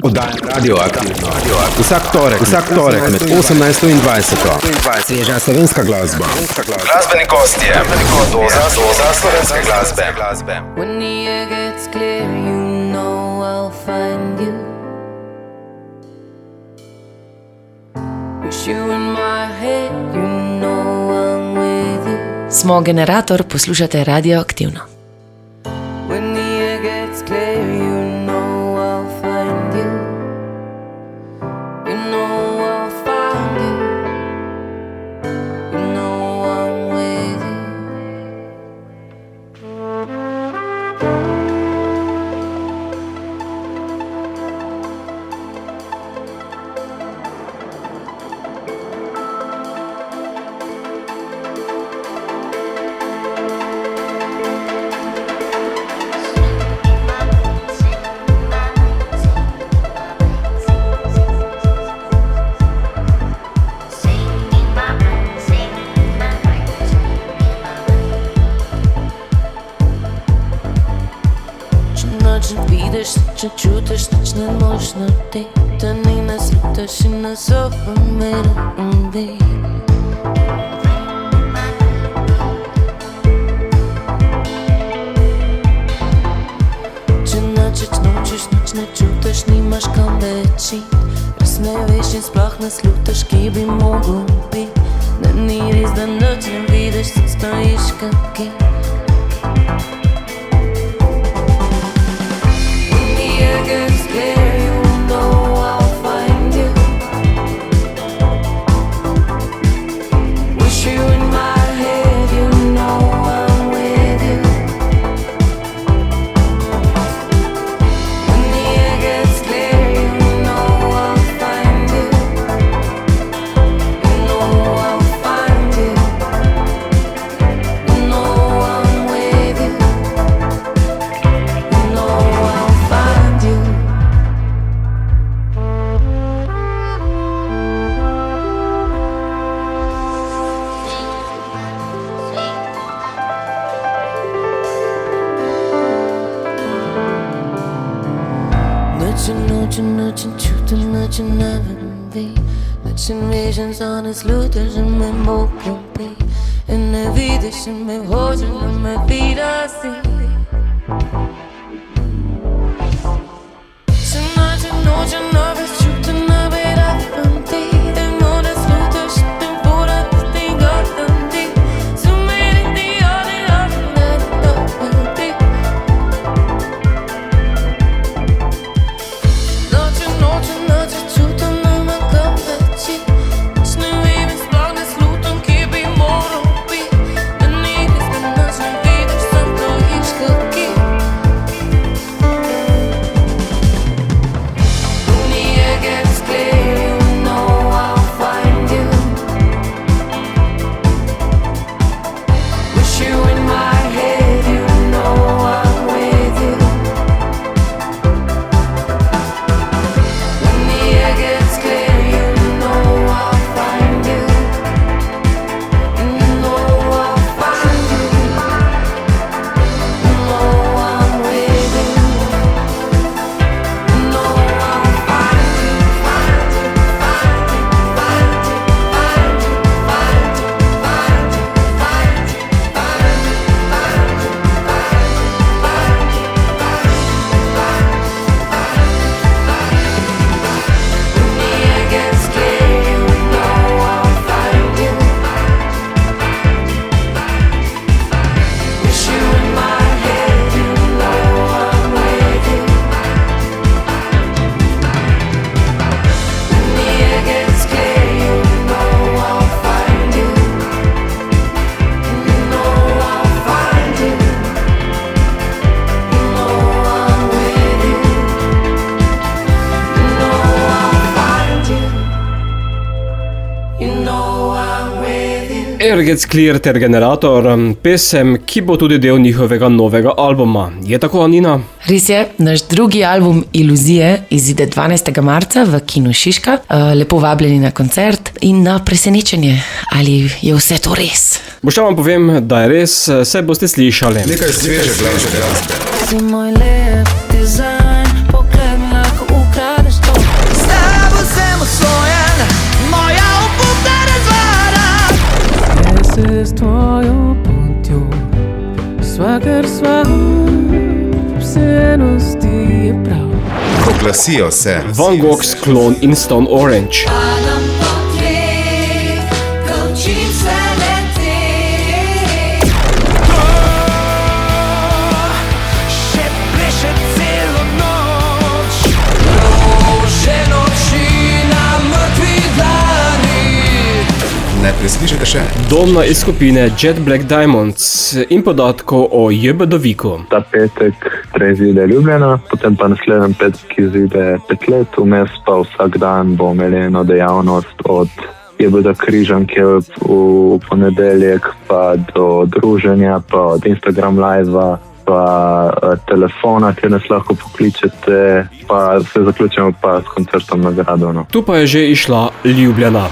Oddaja Radio Aktivno. Vsak torek med 18 in 20. Sveža slovenska glasba. Glasbeni gostje. Doza slovenske glasbe. When the air gets clear, you know I'll find you. Wish you in my head, you know I'm with you. Smo Generator, poslušate Radioaktivno. When the air gets clear, you know I'll find you. You know I'll find you. You know I'm with you. Če čutiš, nič ne moš narediti, da ni nas lutaš in nas opomenu bi. Če nočiš, nič ne čutiš, nimaš kam veči. Res ne veš in sploh nas lutaš, ki bi mogel biti. Da ni res, da nič ne vidiš, da stojiš kaki. Gets clear, you know I'll find you. Wish you in my head, you know I'm with you. When the air gets clear, you know I'll find you. You know I'll find you. You know I'm with you. You know I'll find you. Nothing truth, nothing never be. Nothing visions on his looters and my mobile be. And every dish in my hoes and my feet I see. So nothing of his truth and never I found thee. And all this looters and for that thing got them deep. So many things all the other that will be. Nothing čutim, nema kam veći. Nič ne vidim, sploh ne slutim, kje bi moral biti. Da ni res, da nič ne vidiš, sam stojiš kaki. When the air gets clear, you know I'll find you. Wish you in my head, you know I'm with you. When the air gets clear, you know I'll find you. You know I'll find you. You know I'm with you. You know I'll find you, find you, find you, find you, find you, find you, find you, find you, find you, find you, When the air gets clear, you know I'll find you. Wish you in my head, you know I'm with you. When the air gets clear, you know I'll find you. You know I'll find you. You know I'm with you. You know I'll find you. You know I'm with you. Air Gets Clear ter Generator, pesem, ki bo tudi del njihovega novega albuma. Je tako, Nina? Res je, naš drugi album Iluzije izide 12. marca v Kinu Šiška. Lepo vabljeni na koncert in na presenečenje, ali je vse to res. Boštja vam povem, da je res, saj boste slišali. Nekaj sveže glasbe. Si moj lep dizajn, pogled mi lahko ukraj. Oglasijo se. Van Gogh's klon in Stone Orange. Padam po tleh, ko učim se leteti. Še pleše celo noč. Rože noči na mrtvi dlani. Ne preslišite še? Domna iz skupine Jet Black Diamonds in podatkov o JBD-viku. Ta petek izide Ljubljana, potem pa naslednji petek izide Petlet, vmes pa vsak dan bomo imeli eno dejavnost od JBD Križanke v ponedeljek pa do druženja, pa od Instagram live-a, pa telefona, kjer nas lahko pokličete, pa se zaključimo pa s koncertom na gradu. No. Tu pa je že išla Ljubljana.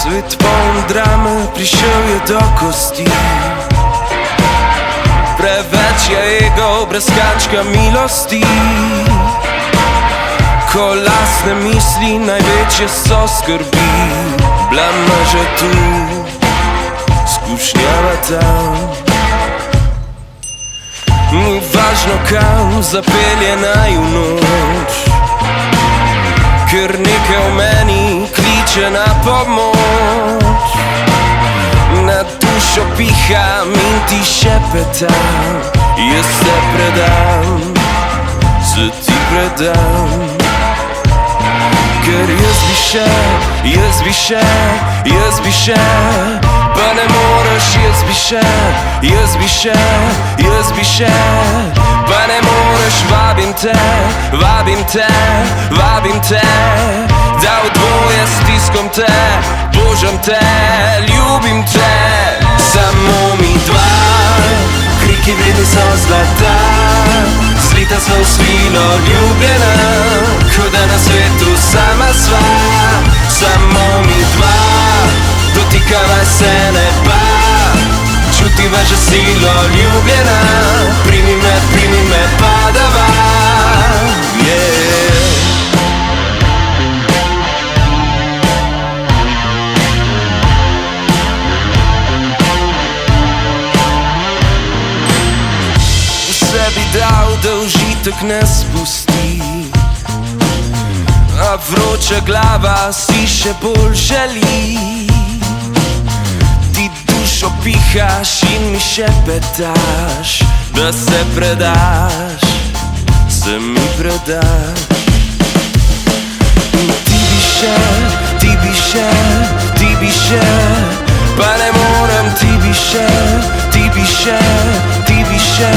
Svet poln drame, prišel je do kosti. Preveč je ego, brez kančka milosti. Ko lastne misli največje so skrbi. Blamaže tu, skušnjava tam. Ni važno kam zapelje naju noč, ker nekaj v meni kliče na pomoč. Na dušo piham in ti šepetam, jaz se predam, se ti predam. Ker jaz bi še, jaz bi še, jaz bi še, pa ne moreš, jaz bi še, jaz bi še, jaz bi še, pa ne moreš, vabim te, vabim te, vabim te, da v dvoje stiskom te, božam te, ljubim te. Samo mi dva, kriki vedno so zlata, zlita smo v svilo ljubljena, ko da na svetu sama sva. Samo mi dva, dotikava se neba, čutiva že silo ljubljena, primi me pa dava, yeah. Bi dal, da užitek ne spusti, a vroča glava si še bolj želi. Ti dušo pihaš in mi šepetaš, da se predaš, se mi predaš. In ti bi še, ti bi še, ti bi še, pa ne morem, ti bi še, ti bi še, ti bi še,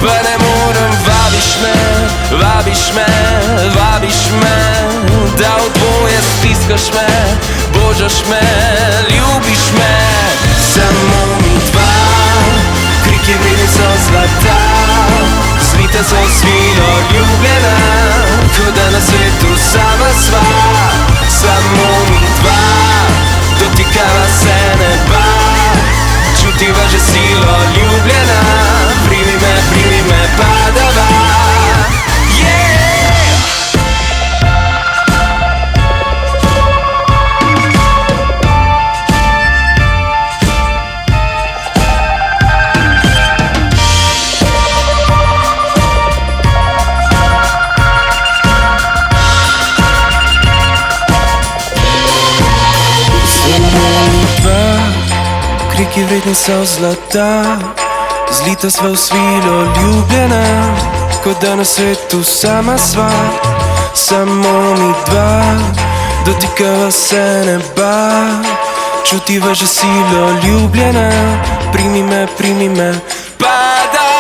pa ne morem, vabiš me, vabiš me, vabiš me, da v dvoje stiskaš me, božaš me, ljubiš me. Samo mi dva, kriki vredni so zlata, zlita so svilo ljubljena, ko da na svetu sama sva. Samo mi dva, dotikava se neba, čutiva že silo ljubljena, primi me pa dava, yeah! Kriki vedno so zlata, zlita sva v svilo ljubljena, ko da na svetu sama sva. Samo mi dva, dotikava se neba, čutiva že silo ljubljena, primi me, pa dava.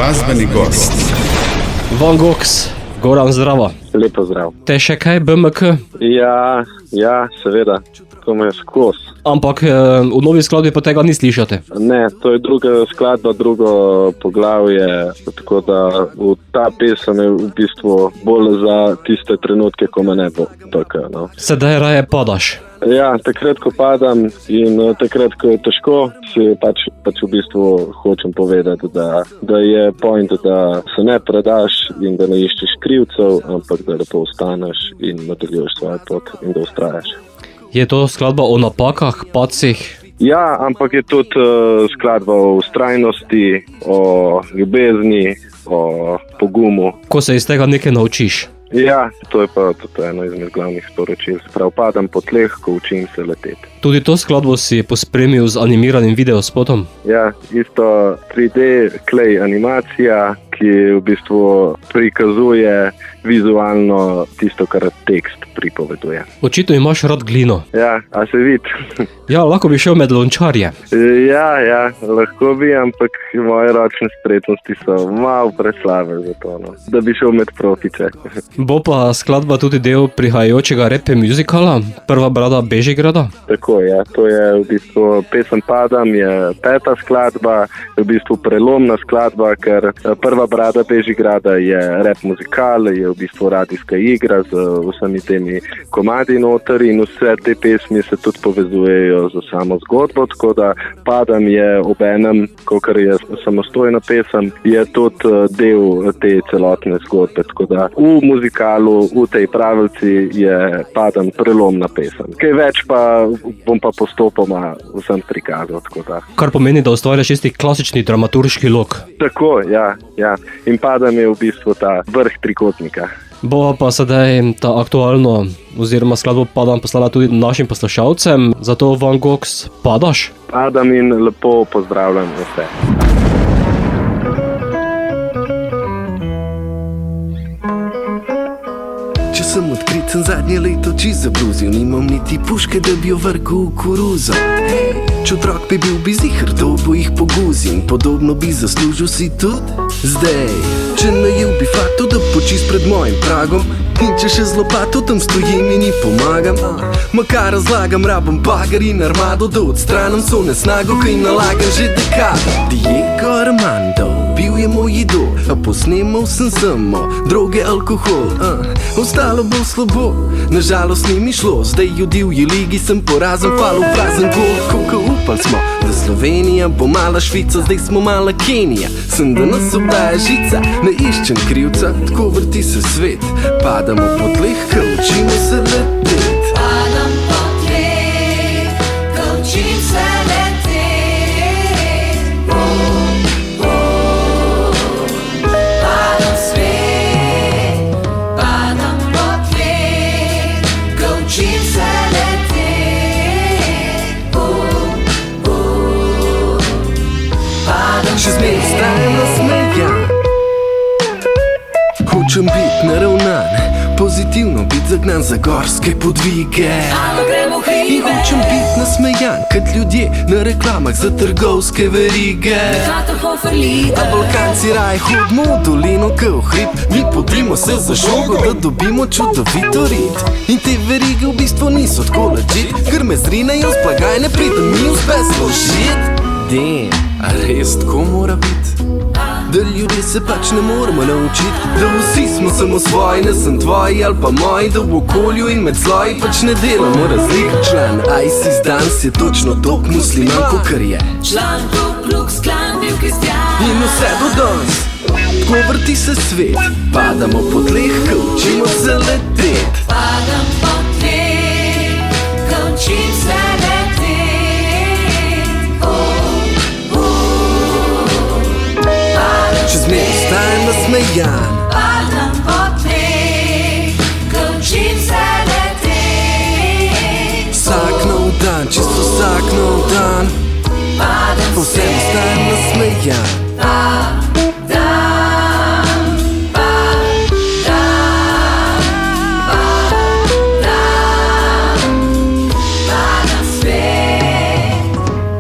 Glasbeni gost. Van Gox, Goran, zdravo. Lepo zdrav. Te še kaj BMK? Ja, seveda. To me je skos. Ampak v novi skladbi pa tega ni slišate. Ne, to je druga skladba, drugo poglavje, tako da ta pesem je v bistvu bolj za tiste trenutke, ko me ne bo tako, no. Sedaj raje padaš. Ja, takrat, ko padam in takrat, ko je težko, si pač v bistvu hočem povedati, da je point, da se ne predaš in da ne iščeš krivcev, ampak da lepo ostaneš in nadaljuješ svojo pot in da ustrajaš. Je to skladba o napakah, padcih? Ja, ampak je tudi skladba o vztrajnosti, o ljubezni, o pogumu. Ko se iz tega nekaj naučiš? Ja, to je pa tudi eno izmed glavnih sporočil. Prav padam po tleh, ko učim se leteti. Tudi to skladbo si pospremil z animiranim videospotom? Ja, isto 3D clay animacija, ki v bistvu prikazuje vizualno tisto, kar tekst pripoveduje. Očitno imaš rad glino. Ja, a se vidi? Ja, lahko bi šel med lončarje. Ja, lahko bi, ampak moje ročne spretnosti so malo preslabe za to, no. Da bi šel med profiče. Bo pa skladba tudi del prihajajočega rap muzikala Prva brada Bežigrada? Tako, ja, to je v bistvu pesem Padam, je 5. skladba, v bistvu prelomna skladba, ker Prva brada Bežigrada je rap muzikal, je v bistvu radijska igra z vsemi temi komadi noter in vse te pesmi se tudi povezujejo z samo zgodbo, tako da Padam je obenem, kakor je samostojna pesem, je tudi del te celotne zgodbe, tako da v muzikalu, v tej pravici je Padam prelomna pesem. Kaj več pa bom pa postopoma vsem prikazal, tako da. Kar pomeni, da ustvarjaš isti klasični dramaturški lok. Tako, ja. In Padam je v bistvu ta vrh trikotnika. Bo pa sedaj ta aktualno oziroma skladbo Padam poslala tudi našim poslušalcem, zato Van Gox, padaš? Padam in lepo pozdravljam vse. Če sem odkrit, sem zadnje leto čisto zabluzil, nimam niti puške, da bi jo vrgel v koruzo. Če otrok bi bil, bi ziher dobo jih poguzil, podobno bi zaslužil si tudi zdaj. Če najel bi fakto, da počist pred mojim pragom, in če še z lopato tam stojim in ji pomagam, makar razlagam, rabam bager in armado, da odstranim so nesnago, kaj nalagam že dekado. Diego Armando, bil je moj idol, a posnemal sem samo droge, alkohol, ostalo bo slabo, nažalost ni mi šlo, zdaj v divji ligi sem porazen, falil prazen gol, koliko upal smo, da Slovenija bo mala Švica, zdaj smo mala Kenija, sem da nas obdaja žica, ne iščem krivca, tako vrti se svet, padamo po tleh, ko učimo se leteti. Padam po tleh, ko učim se leteti. Padam svet, padam po tleh, ko učim se leteti. Še zmeraj ostajam nasmejan, hočem biti naravnan, pozitivno biti zagnan za gorske podvige. In hočem biti nasmejan, kot ljudje na reklamah za trgovske verige. A Balkanci raje hodimo v dolino k v hrib, mi podimo se za šogo, da dobimo čudovito rit. In te verige v bistvu niso tako legit, ker me zrinejo z blagajne, pridem mi uspe složit. Damn, a res tako mora biti? Da ljudje se pač ne moramo naučiti, da vsi smo samo svoji, ne sem tvoji ali pa moji, da v okolju in med sloji pač ne delamo razlik. Član ISIS danes je točno tok musliman, kakor je Član Ku Klux Klan bil kristjan. in vse do danes. Tako vrti se svet, padamo po tleh, ko učimo se leteti. Padam po tleh, ko učim se leteti. Še zmeraj ostajam nasmejan, Padam po tleh, ko učim se leteti. vsak nov dan, čisto vsak nov dan, Padam povsem ostajam nasmejan.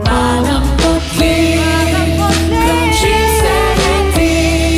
Padam po tleh, ko učim se leteti.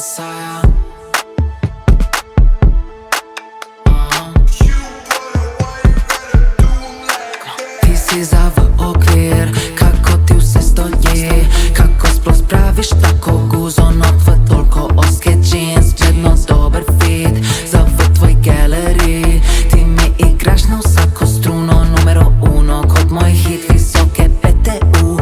Masaja. Ti si za v okvir, kako ti vse stoji, kako sploh spraviš tako guzo not v toliko oske jeans, vedno dober fit, za v tvoj galeriji. Ti mi igraš na vsako struno, numero uno, kot moj hit, visoke PTU.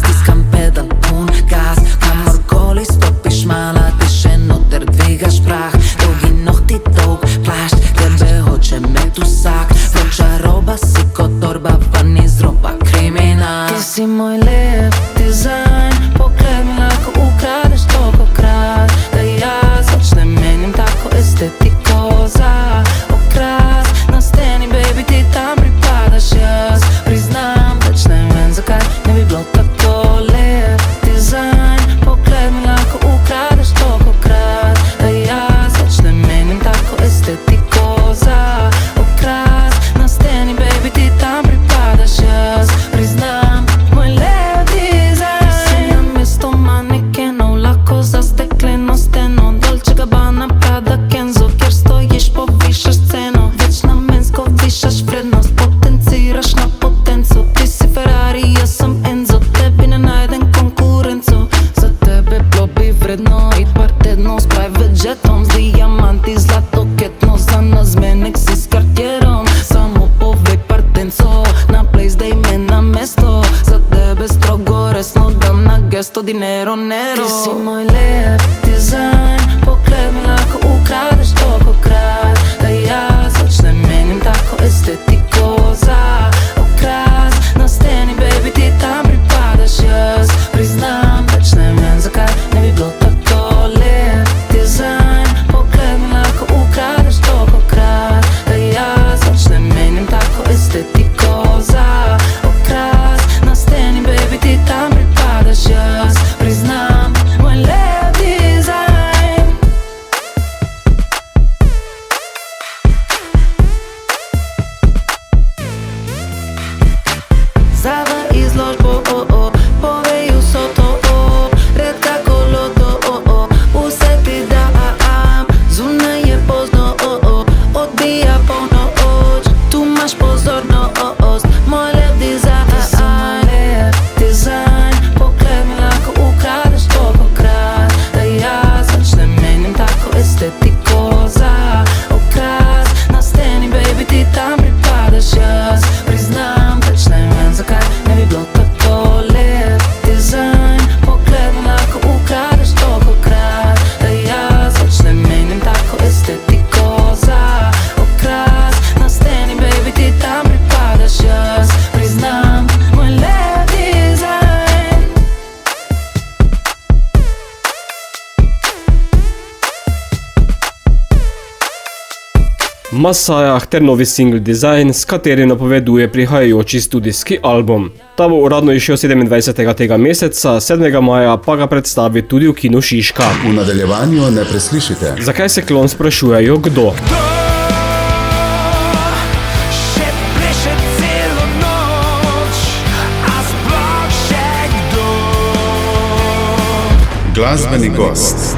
Stiskam pedal, pun gas, kamorkoli stopiš, mala ti še noter dvigaš prah. Dolgi nohti, dolg plašč, tebe hoče met vsak. Vroča roba si kot torba ven iz roba, kriminal. Ti si moj lep dizajn, pogled mi lahko ukradeš tolikokrat, da jaz več ne menim tako estetiko za okras. Na steni, baby, ti tam pripadaš, jaz priznam, več ne vem, zakaj ne bi bilo tako. Lep dizajn, pogled mi lahko ukradeš tolikokrat, da jaz več ne menim tako estetiko za okras. Na steni, baby, ti tam pripadaš, jaz priznam, moj lep dizajn. Si na mesto manekenov, lahko za stekleno steno, Dolce Gabbana, Prada, Kenzo, kjer stojiš, povišaš ceno. Več namensko višaš vrednost, potenciraš na potenco. Ti si Ferrari, jaz sem Enzo, tebi ne najdem konkurenco. Za tebe bilo bi vredno it par tednov s private jetom, z diamanti, zlato ketno, za nas zmenek si s Cartierom. Samo povej partenco, na place daj me na mesto, za tebe strogo resno dam na gesto dinero nero. Ti si moj lep dizajn, pogled mi lahko ukradeš tolikokrat, da jaz več ne menim tako estetiko za okras. Na steni, baby, ti tam pripadaš, jaz priznam, več ne vem, zakaj ne bi bilo tako. Lep dizajn, pogled mi lahko ukradeš tolikokrat, da jaz več ne menim tako estetiko za okras. Na steni, baby, ti tam pripadaš, jaz priznam, moj lep dizajn. Za v izložbo, povej vso to, red kako loto, vse ti dam, zunaj je pozno, odbija polnoč, tu imaš pozornost, moj lep dizajn. Ti si moj lep dizajn, pogled mi lahko ukradeš tolikokrat, da jaz več ne menim tako estetiko za okras. Na steni, baby, ti tam pripadaš, jaz priznam, več ne vem, zakaj ne bi bilo tako. Lep dizajn, pogled mi lahko ukradeš tolikokrat, da jaz več ne menim tako estetiko za okras. Na steni, baby, ti tam pripadaš, jaz priznam, moj lep dizajn. Masajah ter novi single Design, s katerim napoveduje prihajajoči studijski album. Ta bo uradno izšel 27. tega meseca, 7. maja pa ga predstavi tudi v Kinu Šiška. V nadaljevanju ne preslišite. Zakaj se Klon sprašujejo kdo? Še pleše celo noč, a sploh še kdo? Glasbeni gost.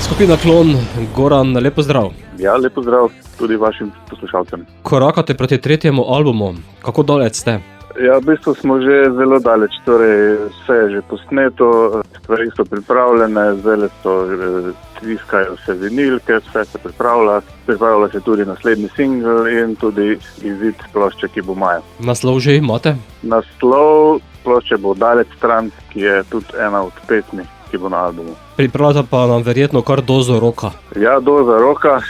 Skupina Klon, Goran, lep pozdrav. Ja, lep pozdrav tudi vašim poslušalcem. Korakate proti tretjemu albumu, kako daleč ste? Ja, v bistvu smo že zelo daleč, torej vse je že posneto, stvari so pripravljene, zdaj so tiskajo se vinilke, vse se pripravlja se tudi naslednji single in tudi izid plošče, ki bo maja. Naslov že imate? Naslov plošče bo Daleč stran, ki je tudi ena od pesmi, ki bo na albumu. Pripravljate pa nam verjetno kar dozo roka. Ja, doza roka.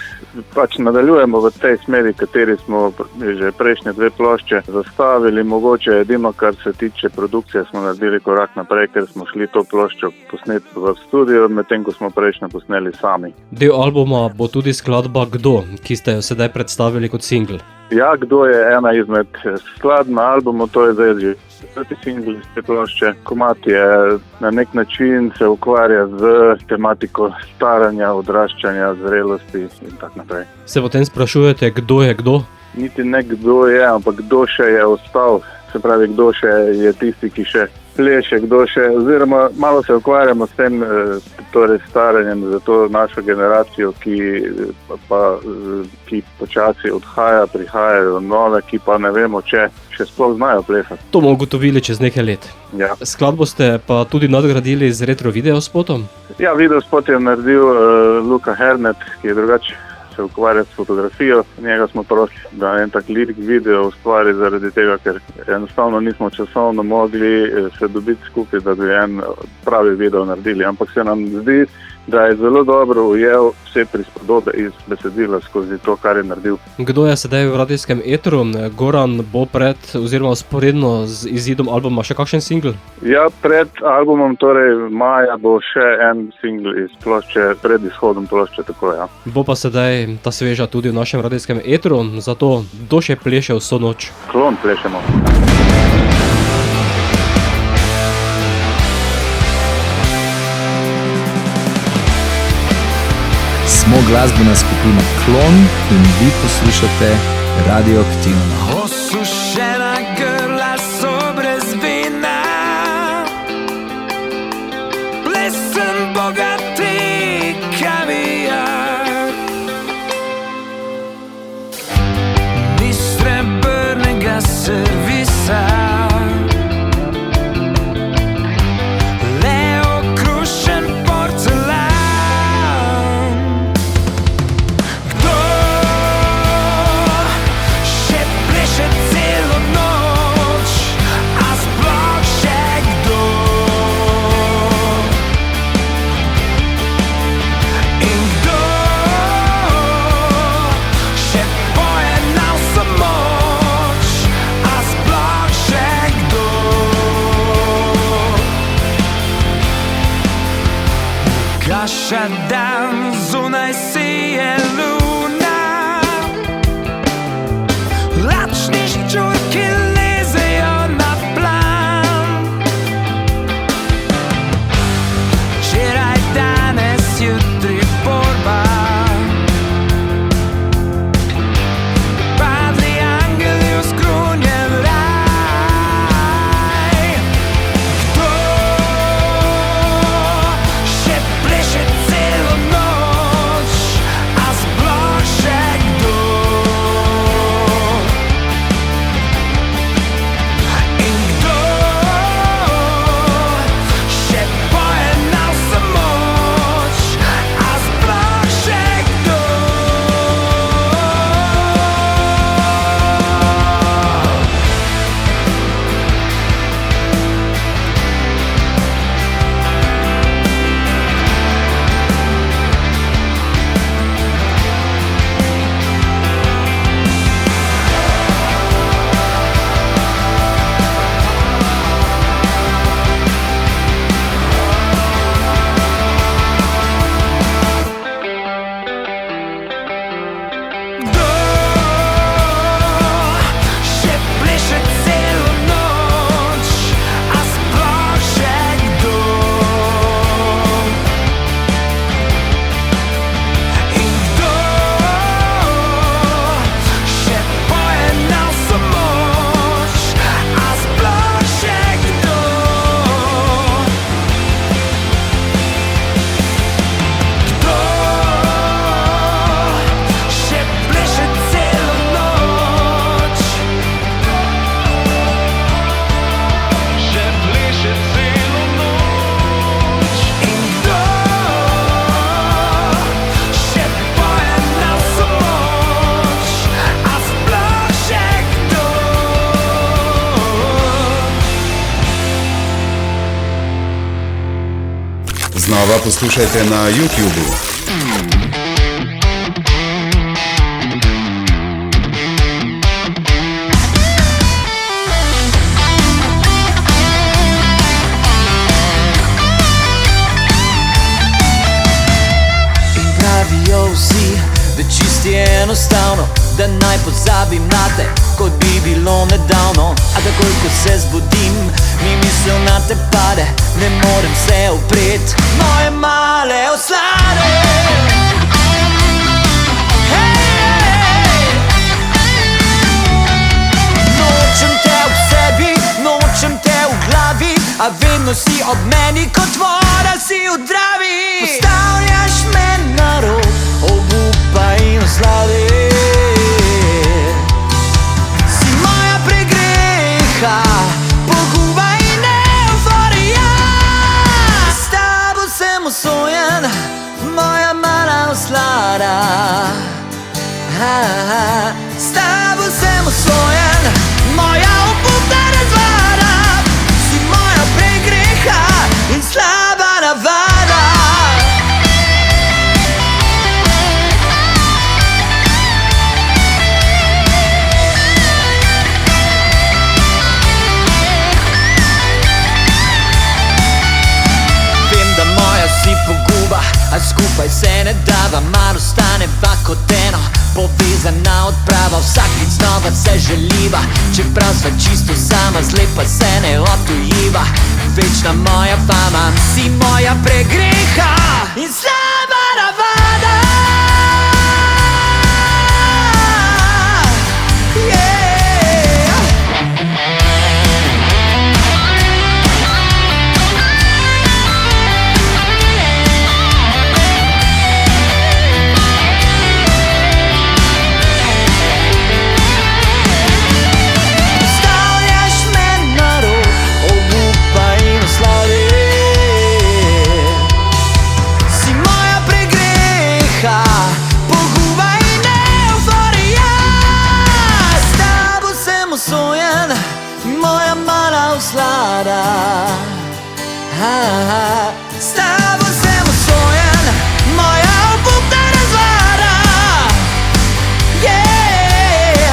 Pač nadaljujemo v tej smeri, kateri smo že prejšnje dve plošče zastavili. Mogoče edino, kar se tiče produkcije, smo naredili korak naprej, ker smo šli to ploščo posneti v studio, medtem ko smo prejšnje posneli sami. Del albuma bo tudi skladba Kdo, ki ste jo sedaj predstavili kot single. Ja, Kdo je ena izmed skladb na albumu, to je zdaj že prvi single iz te plošče. Komad je na nek način se ukvarja z tematiko staranja, odraščanja, zrelosti in tak naprej. Se potem sprašujete, kdo je kdo? Niti ne kdo je, ampak kdo še je ostal se pravi, kdo še je tisti, ki še pleše, kdo še, oziroma malo se ukvarjamo s tem torej staranjem za to našo generacijo, ki počasi odhaja, prihajajo nove, ki pa ne vemo, če še sploh znajo plesati. To bomo ugotovili čez nekaj let. Ja. Skladbo ste pa tudi nadgradili z retro videospotom? Ja, videospot je naredil Luka Hernet, ki je drugače se ukvarja s fotografijo. Njega smo prosili, da en tak lirik video ustvari zaradi tega, ker enostavno nismo časovno mogli se dobiti skupaj, da bi en pravi video naredili. Ampak se nam zdi, da je zelo dobro ujel vse prispodobe iz besedila skozi to, kar je naredil. Kdo je sedaj v radijskem etru? Goran bo oziroma sporedno z izidom albuma še kakšen singl? Ja, pred albumom, torej maja, bo še en singl iz plošče, pred izhodom plošče, tako ja. Bo pa sedaj ta sveža tudi v našem radijskem etru, zato kdo še pleše vso noč? Klon plešemo. Smo glasbena skupina Klon in vi poslušate Radioaktivno. Osušena grla so brez vina, plesen bogati kavijar, ni srebrnega servisa, Kaša dan, zunaj sije luna, lačni ščurki lezejo na plan. Včeraj, danes, jutri borba, padli angeli v skrunjen raj. Znova poslušajte na YouTubu. Pravijo vsi, da čisto je enostavno, da naj pozabim na te, kot bi bilo nedavno. A takoj, ko se zbudim, mi misel na te pade, ne morem se upret moje male oslade. Nočem te ob sebi, Polno si ob meni kot voda si v Dravi. Postavljaš me na rob obupa in oslave. Si moja pregreha, poguba in euforija. S tabo sem usojen, moja mala oslada. S tabo sem usojen, moja obupna razvada. Si moja pregreha in slaba navada. Vem, da moja si poguba, a skupaj se ne dava, mar ostaneva kot eno. Povezana odprava, vsakič znova se želiva. Čeprav sva čisto sama, zlepa se ne odtujiva. Večna moja fama, si moja pregreha in slaba navada. Moja mala oslada. S tabo sem usojen, moja obupna razvada.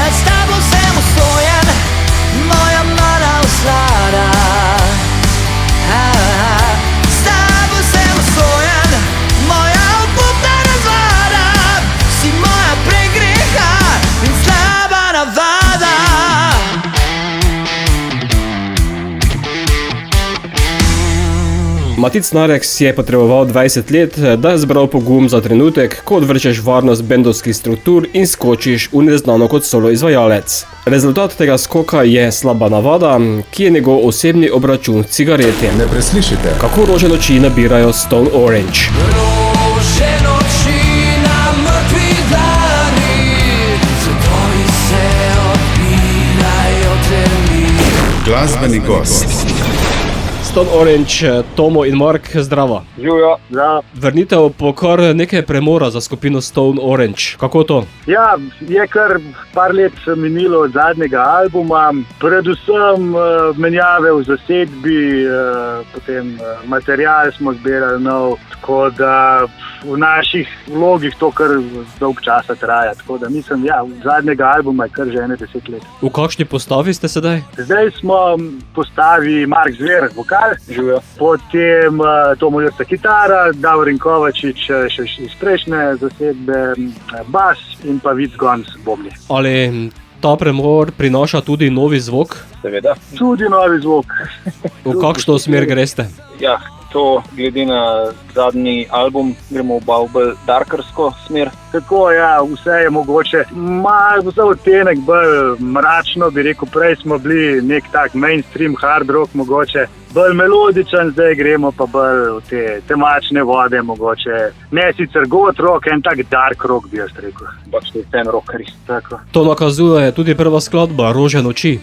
S tabo sem usojen, moja mala oslada. S tabo sem usojen, moja obupna razvada. Si moja pregreha in slaba navada. Matic Nareks je potreboval 20 let, da je zbral pogum za trenutek, ko odvrčeš varnost bendovskih struktur in skočiš v neznano kot solo izvajalec. Rezultat tega skoka je slaba navada, ki je njegov osebni obračun s cigareti. Ne preslišite. Kako rože noči nabirajo Stone Orange. Rože noči na mrtvi dlani, cvetovi se odpirajo temi. Glasbeni gost. Stone Orange, Tomo in Mark, zdravo. Živijo, zdravo. Vrnitev po kar nekaj premora za skupino Stone Orange. Kako to? Ja, je kar par let minilo od zadnjega albuma, predvsem menjave v zasedbi, potem material smo zbirali nov, tako da v naših vlogih to kar dolg časa traja, tako da mislim, ja, v zadnjega albuma je kar že 10 let. V kakšni postavi ste sedaj? Zdaj smo postavi Mark Zver, vokal, živijo. Potem Tomo Jurca kitara, Davorin Kovačič še iz prejšnje zasedbe, bas in pa Vic Gons bobni. Ali ta premor prinaša tudi novi zvok? Seveda. Tudi novi zvok. V kakšno smer greste? Ja, to glede na zadnji album gremo v bolj darkersko smer. Tako, ja, vse je mogoče. Malo za odtenek bolj mračno, bi rekel, prej smo bili nek tak mainstream hard rock mogoče. Bolj melodičen, zdaj gremo pa bolj v te temačne vode mogoče. Ne sicer goth rock, en tak dark rock bi jaz rekel. Pač te ten rockeri. Tako. To nakazuje tudi prva skladba, Rože noči.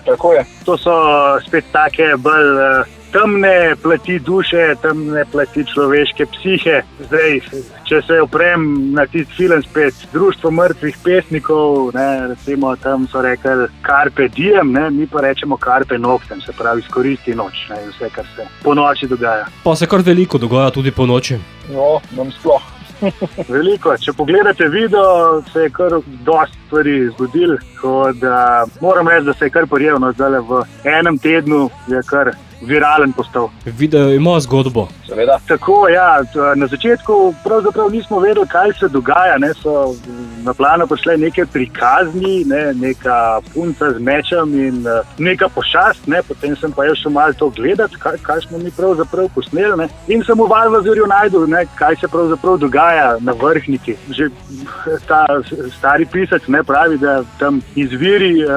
Tako je. To so spet take bolj temne plati duše, temne plati človeške psihe. Zdaj, če se oprem na tisti film spet, Društvo mrtvih pesnikov, ne, recimo tam so rekli Carpe diem, ne, mi pa rečemo Carpe noctem, se pravi izkoristi noč, ne, in vse, kar se po noči dogaja. Pa se kar veliko dogaja tudi po noči. No, nam sploh. Veliko. Če pogledate video, se je kar dosti stvari zgodilo, tako da moram reči, da se je kar prijel, no, zdaj v enem tednu je kar viralen postal. Video ima zgodbo. Seveda. Tako, ja, na začetku pravzaprav nismo vedeli, kaj se dogaja, ne, so na plano prišle neke prikazni, ne, neka punca z mečem in neka pošast, ne, potem sem pa še malo to gledati, kaj smo mi pravzaprav posneli, ne, in sem v Valvazorju najdel, ne, kaj se pravzaprav dogaja na Vrhniki. Že ta stari pisac, ne, pravi, da tam izviri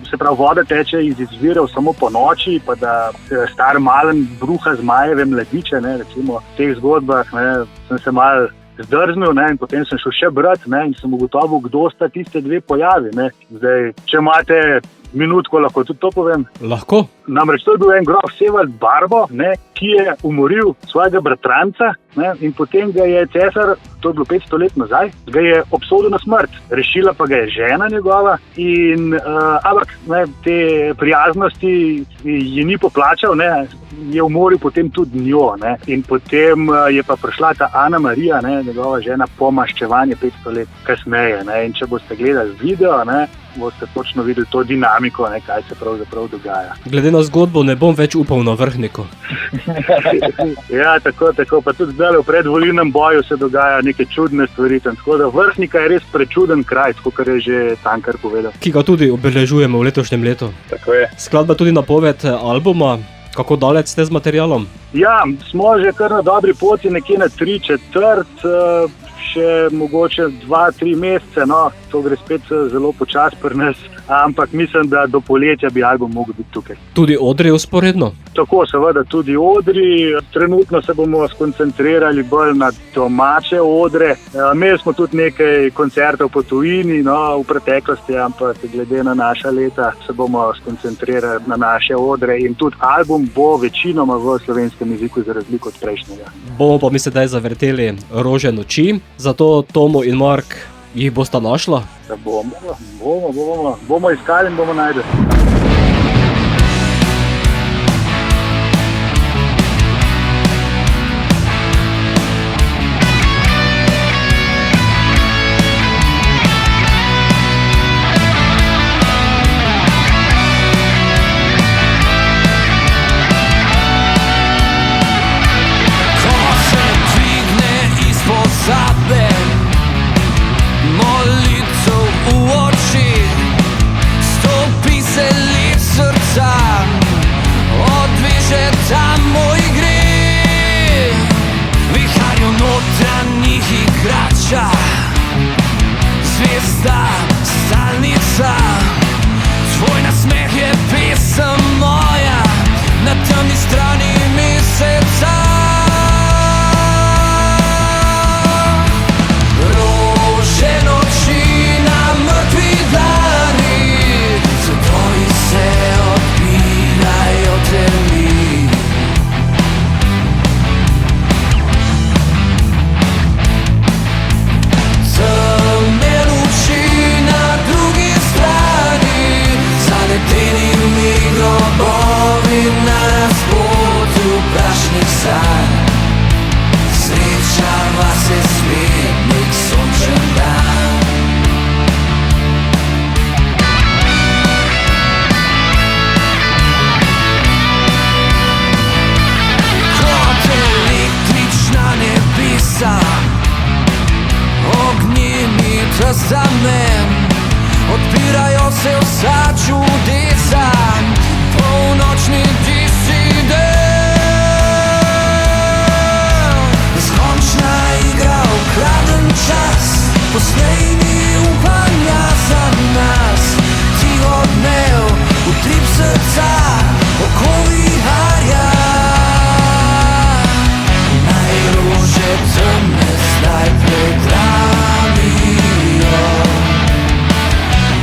se pravi, voda teče iz izvirov samo po noči, pa da Star malen bruha zmajeve mladiče, ne, recimo v teh zgodbah, ne, sem se malo zdrznil, ne, in potem sem šel še brati, ne, in sem ugotovil, kdo sta tiste dve pojavi, ne. Zdaj, če imate minutko, lahko tudi to povem. Lahko. Namreč to je bil en grof Sevald Barbo, ne, ki je umoril svojega bratranca, ne, in potem ga je cesar, to je bilo 500 let nazaj, ga je obsodil na smrt. Rešila pa ga je žena njegova in ampak ne, te prijaznosti ji ni poplačal, ne, je umoril potem tudi njo, ne, in potem je pa prišla ta Ana Marija, ne, njegova žena, po maščevanje 500 let kasneje, ne, in če boste gledali video, ne, boste točno videli to dinamiko, ne, kaj se pravzaprav dogaja. Glede na zgodbo ne bom več upal na Vrhniku. Ja, tako, pa tudi zdaj v predvolilnem boju se dogaja neke čudne stvari, tako da Vrhnika je res prečuden kraj, kot je že Cankar povedal. Ki ga tudi obeležujemo v letošnjem letu. Tako je. Skladba tudi napoved albuma. Kako daleč ste z materialom? Ja, smo že kar na dobri poti, nekje na 3/4, še mogoče 2-3 mesece, no, to gre spet zelo počas pri nas, ampak mislim, da do poletja bi album mogel biti tukaj. Tudi odri usporedno? Tako, seveda, tudi odri. Trenutno se bomo skoncentrirali bolj na domače odre. Imeli smo tudi nekaj koncertov po tujini, no, v preteklosti, ampak glede na naša leta se bomo skoncentrirali na naše odre in tudi album bo večinoma v slovenskem jeziku za razliko od prejšnjega. Bomo pa mi sedaj zavrteli Rože noči, zato Tomo in Mark jih bosta našla? Da bomo iskali in bomo najdeli. Zvezda, stalnica, tvoj nasmeh je pesem moja na temni strani meseca. Rože noči na mrtvi dlani, cvetovi se odpirajo temi. Grobovi na razpotu prašnih sanj, sreča vas je svetnik sončen dan. Kot električna nebesa, ognjeni testamen, odpirajo se vsa čudesa. Polnočni disident, neskončna igra, ukraden čas, poslej mi upanja za nas. Tiho dnev, utrip srca, okovi harja. Naj rože temne zdaj pregramijo,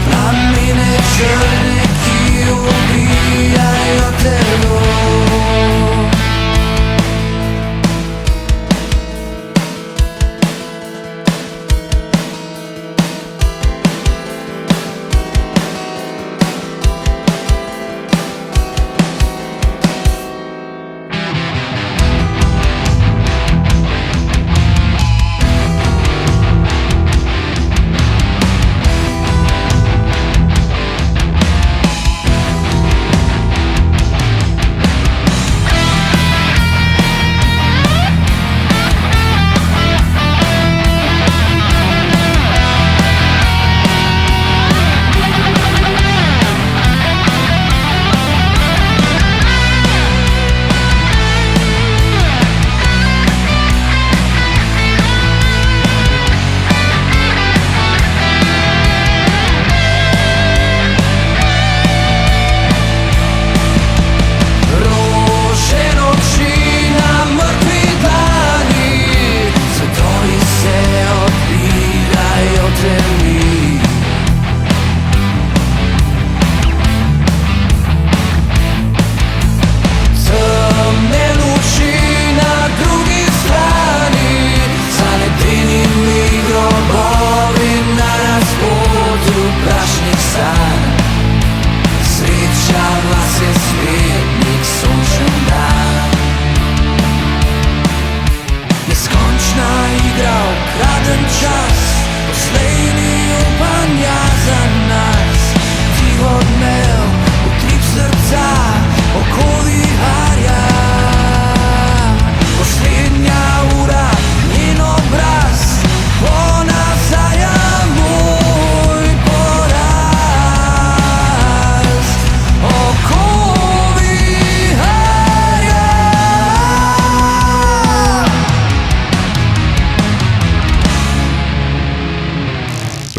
plamene črne, ki ubijajo telo.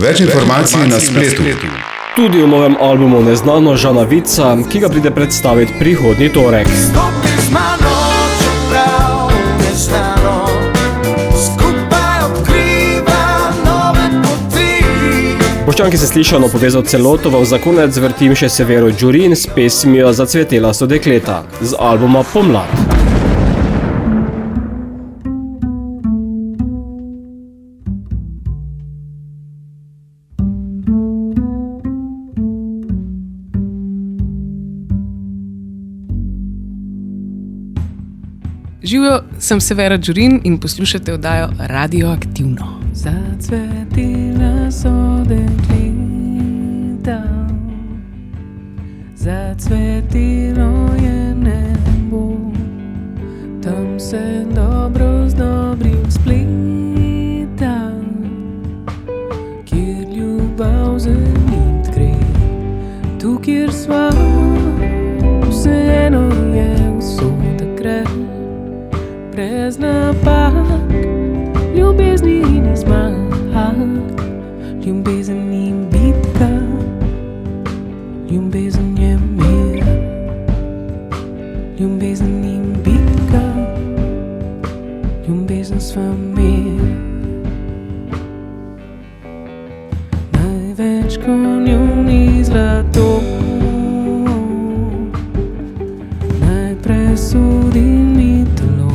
Več informacij na spletu. Tudi v novem albumu Neznano Žana Vica, ki ga pride predstaviti prihodnji torek. Stopi z mano, čeprav neznano, skupaj odkriva nove poti. Boštjan, ki se slišano povezal celotoval za konec, vrtim še Severo Đurin s pesmijo Zacvetela so dekleta z albuma Pomlad. Živijo, sem Severa Đurin in poslušate oddajo Radioaktivno. Zacvetila so dekleta, zacvetilo je nebo, tam se dobro z dobrim spleta, kjer ljubav zenit gre, tu kjer sva, vseeno je usoda gre. Brez napak, ljubezni ni zmag, ljubezen ni bitka, ljubezen je mir. Ljubezen ni bitka, ljubezen sva mir. Največ konjev ni zlato, naj presudi mi telo.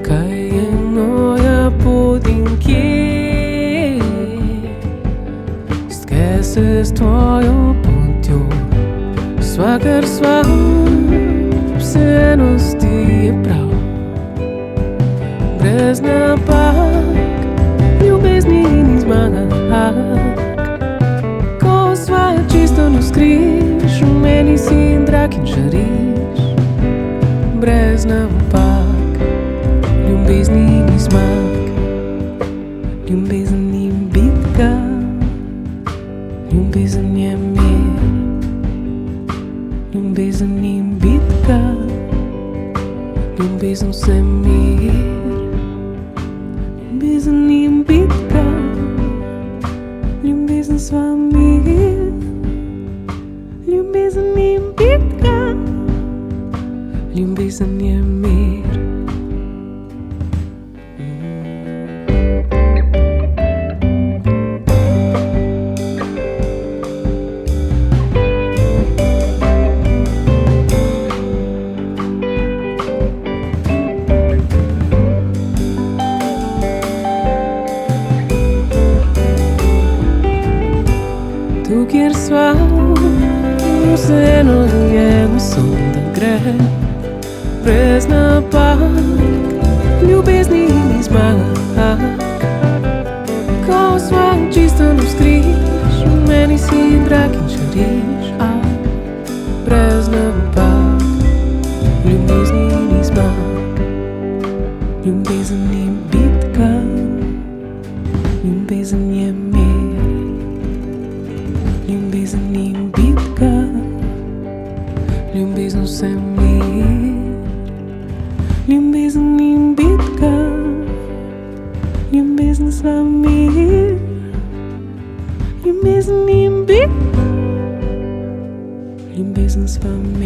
Kaj je moja pot in kje? Stke se s tvojo potjo, sva kar sva, vseeno ti je prav. Brez napak, ljubezni ni zmag, ko sva čisto navzkriž, v meni si drag in žariš. Brez napak, ljubezni ni zmag, ljubezen ni bitka, ljubezen je mir. Ljubezen ni bitka, ljubezen vse mir. Ljubezen ni bitka, ljubezen sva mir. Ljubezen ni bitka, ljubezen je mir. Tu kjer sva, vseeno je usoda gre. Brez napak, ljubezni ni zmag, ko sva čisto navzkriž, v meni si drag in žariš. Brez napak, ljubezni ni zmag, ljubezen ni bitka, ljubezen je mir. Ljubezen ni bitka, ljubezen vse mir. Ljubezen ni bitka, ljubezen sva mir. Ljubezen ni bitka, ljubezen sva mir.